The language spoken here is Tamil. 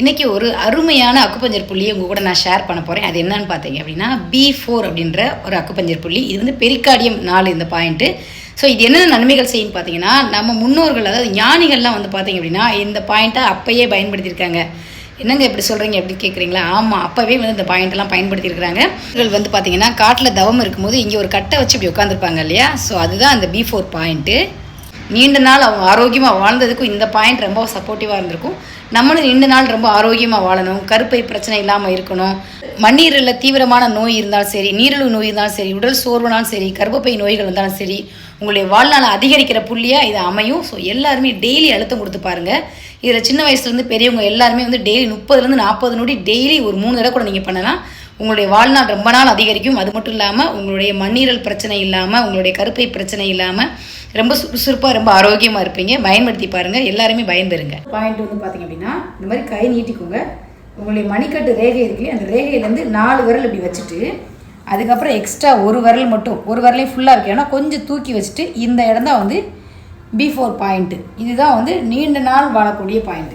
இன்றைக்கி ஒரு அருமையான அக்குப்பஞ்சர் புள்ளியை உங்கள் கூட நான் ஷேர் பண்ண போகிறேன். அது என்னன்னு பார்த்தீங்க அப்படின்னா B4 அப்படின்ற ஒரு அக்குப்பஞ்சர் புள்ளி. இது வந்து பெரிகார்டியம் 4 இந்த பாயிண்ட்டு. ஸோ இது என்னென்ன நன்மைகள் செய்யுன்னு பார்த்தீங்கன்னா, நம்ம முன்னோர்கள் அதாவது ஞானிகள்லாம் வந்து பார்த்தீங்க அப்படின்னா இந்த பாயிண்ட்டை அப்பயே பயன்படுத்தியிருக்காங்க. என்னங்க இப்படி சொல்கிறீங்க அப்படின்னு கேட்குறீங்களா? ஆமாம், அப்போவே வந்து இந்த பாயிண்டெல்லாம் பயன்படுத்தியிருக்கிறாங்க. இவர்கள் வந்து பார்த்தீங்கன்னா காட்டில் தவம் இருக்கும்போது இங்கே ஒரு கட்டை வச்சு இப்படி உட்காந்துருப்பாங்க இல்லையா? ஸோ அதுதான் அந்த B4 பாயிண்ட்டு. நீண்ட நாள் அவங்க ஆரோக்கியமாக வாழ்ந்ததுக்கும் இந்த பாயிண்ட் ரொம்ப சப்போர்ட்டிவாக இருந்திருக்கும். நம்மளும் நீண்ட நாள் ரொம்ப ஆரோக்கியமாக வாழணும், கருப்பை பிரச்சனை இல்லாமல் இருக்கணும், மண்ணீரலில் தீவிரமான நோய் இருந்தாலும் சரி, நீரிழிவு நோய் இருந்தாலும் சரி, உடல் சோர்வுனாலும் சரி, கர்ப்பப்பை நோய்கள் இருந்தாலும் சரி, உங்களுடைய வாழ்நாள் அதிகரிக்கிற புள்ளியாக இது அமையும். ஸோ எல்லாருமே டெய்லி அழுத்தம் கொடுத்து பாருங்கள். இதில் சின்ன வயசுலேருந்து பெரியவங்க எல்லாருமே வந்து டெய்லி 30லேருந்து 40 நொடி டெய்லி ஒரு 3 தடவை கூட நீங்கள் பண்ணலாம். உங்களுடைய வாழ்நாள் ரொம்ப நாள் அதிகரிக்கும். அது மட்டும் இல்லாமல் உங்களுடைய மண்ணீரல் பிரச்சனை இல்லாமல், உங்களுடைய கருப்பை பிரச்சனை இல்லாமல் ரொம்ப சுறுசுறுப்பாக ரொம்ப ஆரோக்கியமாக இருப்பீங்க. பயன்படுத்தி பாருங்கள், எல்லாருமே பயன்பெறுங்க. பாயிண்ட் வந்து பார்த்தீங்க அப்படின்னா இந்த மாதிரி கை நீட்டிக்கோங்க. உங்களுடைய மணிக்கட்டு ரேகை இருக்கு, அந்த ரேகையிலேருந்து 4 விரல் இப்படி வச்சுட்டு அதுக்கப்புறம் எக்ஸ்ட்ரா ஒரு விரல் மட்டும், ஒரு விரலையும் ஃபுல்லாக இருக்கு ஏன்னா கொஞ்சம் தூக்கி வச்சுட்டு இந்த இடம் தான் வந்து B4 பாயிண்ட்டு. இதுதான் வந்து நீண்ட நாள் வாழக்கூடிய பாயிண்ட்.